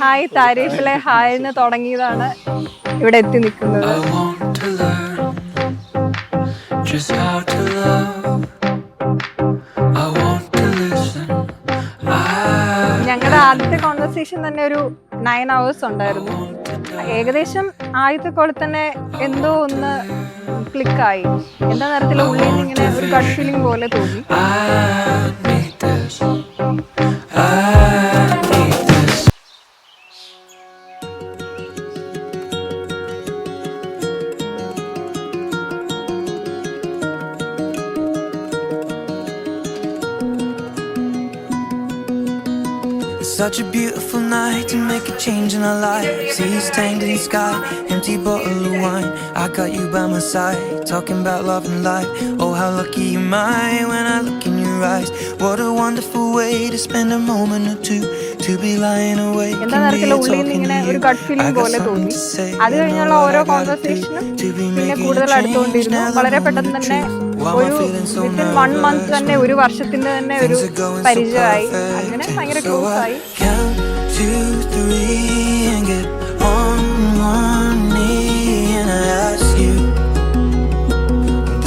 Hi താരീഫിലെ ഹായിന്ന് തുടങ്ങിയതാണ് ഇവിടെ എത്തി നിൽക്കുന്നത്. ഞങ്ങളുടെ ആദ്യത്തെ കോൺവെർസേഷൻ തന്നെ ഒരു 9 hours ഉണ്ടായിരുന്നു. ഏകദേശം ആദ്യത്തെ കോളിൽ തന്നെ എന്തോ ഒന്ന് ക്ലിക്കായി. എന്താ തരത്തിലുള്ള ഉള്ളിൽ നിന്ന് ഇങ്ങനെ ഒരു ഗട്ട് ഫീലിംഗ് പോലെ തോന്നി. Such a beautiful night to make a change in our lives. Seas tanked in sky, empty bottle of wine. I got you by my side, talking about love and life. Oh, how lucky am I when I look in your eyes. What a wonderful way to spend a moment or two. To be lying awake and be talking to you. I got something to say. അത് കഴിഞ്ഞുള്ള ഓരോ കോൺവെർസേഷനും പിന്നെ കൂടുതൽ അടുത്തുകൊണ്ടിരുന്നു. വളരെ പെട്ടെന്ന് തന്നെ ഒരു within 1 month തന്നെ ഒരു വർഷത്തിന്റെ തന്നെ ഒരു പരിചയമായി. അങ്ങനെ ഭയങ്കര ക്ലോസ് ആയി. Count 2, 3 and get on one knee and I ask you,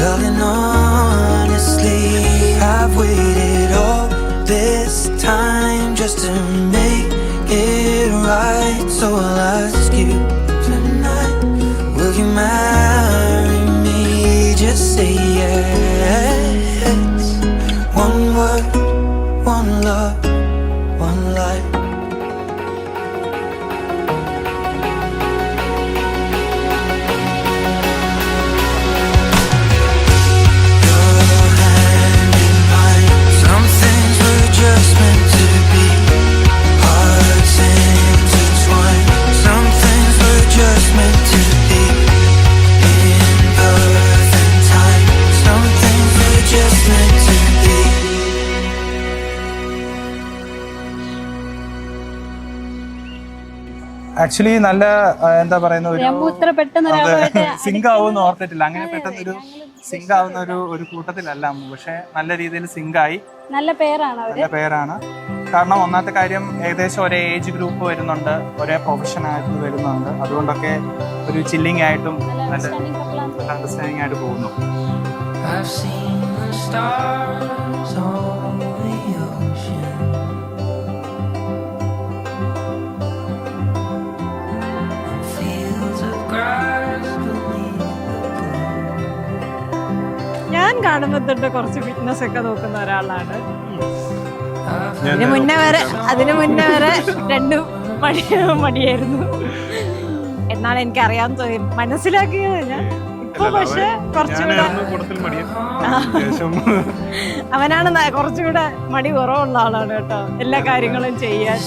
darling, honestly, I've waited all this time just to make it right. So I'll ask you tonight, will you marry me? Just say yes. One word, one love, one life. Actually നല്ല എന്താ പറയുന്ന ഒരു zinc ആവുമെന്ന് ഓർത്തിട്ടില്ല. അങ്ങനെ പെട്ടെന്ന് ഒരു zinc ആവുന്ന ഒരു കൂട്ടത്തിലല്ല അമ്മു. പക്ഷെ നല്ല രീതിയിൽ സിങ്ക് ആയി. നല്ല പേരാണ്. കാരണം ഒന്നാമത്തെ കാര്യം ഏകദേശം ഒരേ ഏജ് ഗ്രൂപ്പ് വരുന്നുണ്ട്, ഒരേ പ്രൊഫഷൻ ആയിട്ട് വരുന്നുണ്ട്. അതുകൊണ്ടൊക്കെ ഒരു ചില്ലിങ് ആയിട്ടും നല്ല അണ്ടർസ്റ്റാൻഡിങ് ആയിട്ട് പോകുന്നു. ഞാൻ കാണുമ്പോൾ തൊട്ട് കുറച്ച് ഫിറ്റ്നസ് ഒക്കെ നോക്കുന്ന ഒരാളാണ്. അതിനു മുന്നേ വരെ രണ്ടും മടിയായിരുന്നു എന്നാണ് എനിക്ക് അറിയാൻ തോന്നി, മനസ്സിലാക്കിയത് ഞാൻ. ഇപ്പൊ പക്ഷെ കുറച്ചുകൂടെ അവനാണ് കുറച്ചുകൂടെ മടി കുറവുള്ള ആളാണ് കേട്ടോ, എല്ലാ കാര്യങ്ങളും ചെയ്യാൻ.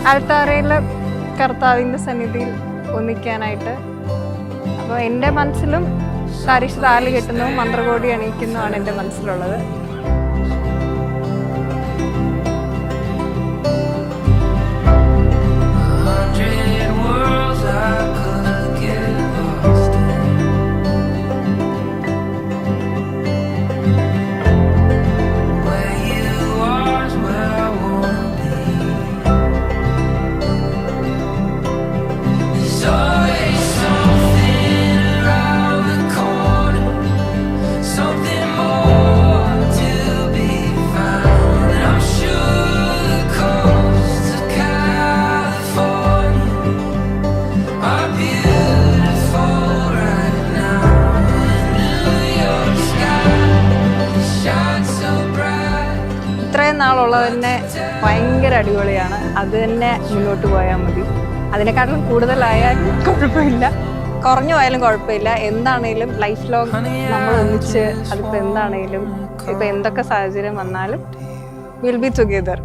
അൾത്താരയില് കർത്താവിന്റെ സന്നിധിയിൽ ഒന്നിക്കാനായിട്ട്. അപ്പോൾ എൻ്റെ മനസ്സിലും താരിഷ് താലി കെട്ടുന്നതും മന്ത്രകോടി അണിയിക്കുന്നതുമാണ് എൻ്റെ മനസ്സിലുള്ളത്. നാളുള്ളത് തന്നെ ഭയങ്കര അടിപൊളിയാണ്. അത് തന്നെ മുന്നോട്ട് പോയാൽ മതി. അതിനെക്കാട്ടിലും കൂടുതലായാലും കുഴപ്പമില്ല, കുറഞ്ഞു പോയാലും കുഴപ്പമില്ല. എന്താണേലും ലൈഫ് ലോങ് നമ്മൾ ഒന്നിച്ച്, അതിപ്പോൾ എന്താണേലും ഇപ്പം എന്തൊക്കെ സാഹചര്യം വന്നാലും വിൽ ബി ടുഗെദർ.